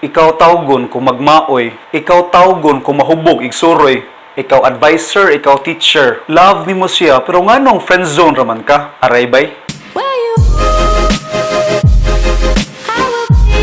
Ikaw tawgon kung magmaoy. Ikaw tawgon kung mahubog, igsuroy. Ikaw advisor, ikaw teacher. Love ni mo siya, pero nga nung friendzone raman ka. Aray bay? Where you are, I will be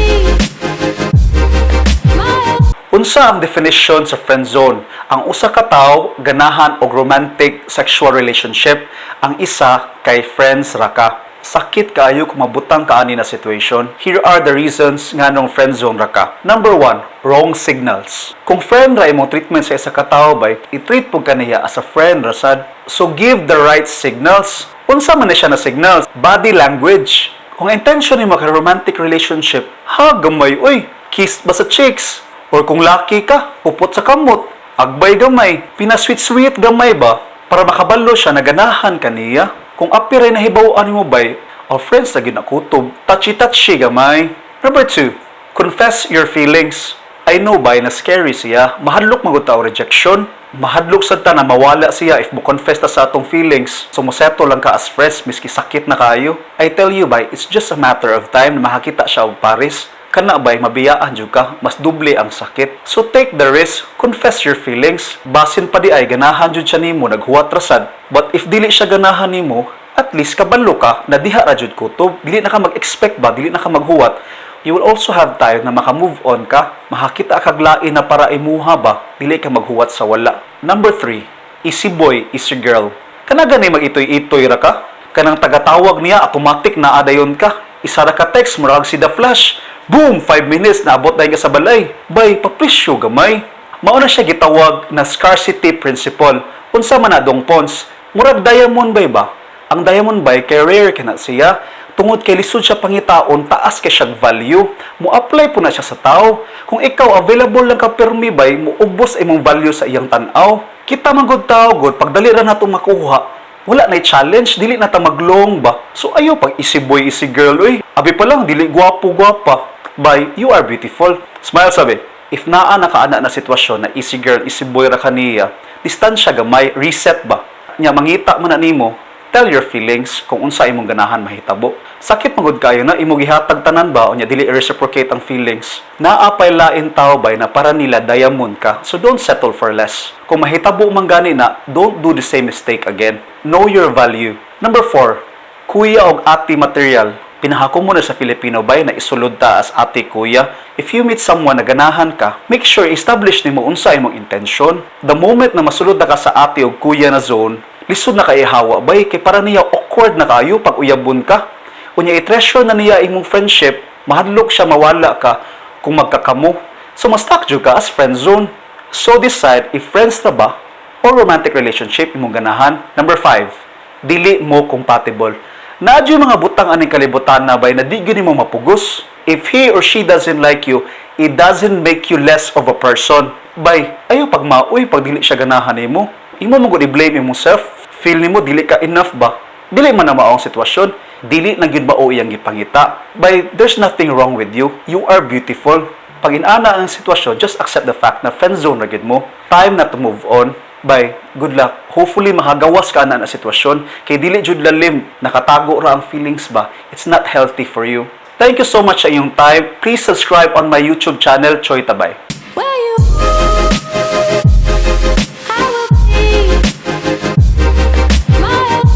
my Unsa ang definition sa friendzone? Ang usa ka tawo ganahan og romantic sexual relationship, ang isa kay friends ra ka. Sakit kaayo kung mabutang ka ani na situation. Here are the reasons nga nung friendzone ra ka. Number 1, wrong signals. Kung friend ra imong treatment sa isa ka tawo bay, i-treat pug kaniya as a friend ra sad. So give the right signals. Unsa man na siya na signals? Body language. Kung intention nimo ka romantic relationship, ha gamay oy, kiss ba sa cheeks? Or kung lucky ka, upot sa kamot, agbay gamay, pinasweet-sweet gamay ba? Para makabalo siya na ganahan kaniya. Kung apiray na hibawaan mo bay, o friends na ginakutob, touchy-touchy gamay. Number 2, confess your feelings. I know bay na scary siya, mahadlok magutaw rejection, mahadlok sad ta na mawala siya if mo confess ta sa atong feelings. So moseto lang ka as friends, miski sakit na kayo. I tell you bay, it's just a matter of time na makakita siya og Paris. Kana bay, mabiyaan jud ka, mas doble ang sakit. So take the risk, confess your feelings. Basin pa di ay ganahan jud siya nimo, naghuwat rasad. But if dili siya ganahan nimo, at least kabalo ka na diha ra jud kutob. Dili na ka mag-expect ba, dili na ka maghuwat. You will also have time na maka-move on ka. Makakita kag lain na para imuha ba, dili ka maghuwat sa wala. Number 3, easy boy, easy girl. Kana gani mag-itoy-itoy ra ka? Kanang tagatawag niya, automatic na adayon ka. Isa ra ka text, murag si The Flash. Boom! 5 minutes na abot dahil ka sa balay. Bay, papresyo gamay. Mauna siya gitawag na scarcity principle. Unsa man na dong pons, murag diamond bay ba? Ang diamond bay kay rare kana siya. Tungod kay lisod siya pangitaon, taas kay siyang value. Mo-apply po na siya sa tao. Kung ikaw available lang ka permi bay, muubos imong value sa iyang tanaw. Kita man gud tao gud, pagdali ra nato makuha. Wala na challenge, dili na ta maglong ba? So ayo pag easy boy, easy girl, oy. Abi pa lang, dili gwapo-gwapa. By, you are beautiful. Smile sabi. If naa nakaana na sitwasyon na easy girl, easy boy ra kaniya, distansya gamay, reset ba? Nya mangita man na nimo, tell your feelings kung unsa imong ganahan mahitabo. Sakit magud kayo na imong gihatag tanan ba o nya dili reciprocate ang feelings. Naapay lain tao bay na para nila diamond ka. So don't settle for less. Kung mahitabo man gani na, don't do the same mistake again. Know your value. Number 4, kuya og ati material. Pinahako mo na sa Filipino bay na isulod ta as ate kuya. If you meet someone na ganahan ka, make sure establish nimo unsa imong intention. The moment na masulod na ka sa ate o kuya na zone, lisod na kay hawa bay kay para niya awkward na kayo pag uyabon ka. Unya i-treasure na niya imong friendship, mahadlok siya mawala ka kung magkakamo. So mas stuck jud ka as friend zone. So decide if friends na ba or romantic relationship imong ganahan. Number 5, dili mo compatible. Nadyo mga butang aning kalibutan na bay na di gyud mo mapugos. If he or she doesn't like you, it doesn't make you less of a person. Bay, ayo pag maoy pag dili siya ganahan nimo. Imo mo gud i-blame yourself. Feel nimo dili ka enough ba? Dili man na maong sitwasyon. Dili na gyud mao iyang gipangita. Bay, there's nothing wrong with you. You are beautiful. Pag inana ang sitwasyon, just accept the fact na friend zone ra gyud mo. Time na to move on. Bye. Good luck. Hopefully mahagawas ka na sitwasyon kay dili jud lalim, nakatago ra ang feelings ba. It's not healthy for you. Thank you so much sa iyong time. Please subscribe on my YouTube channel, Choy Tabay.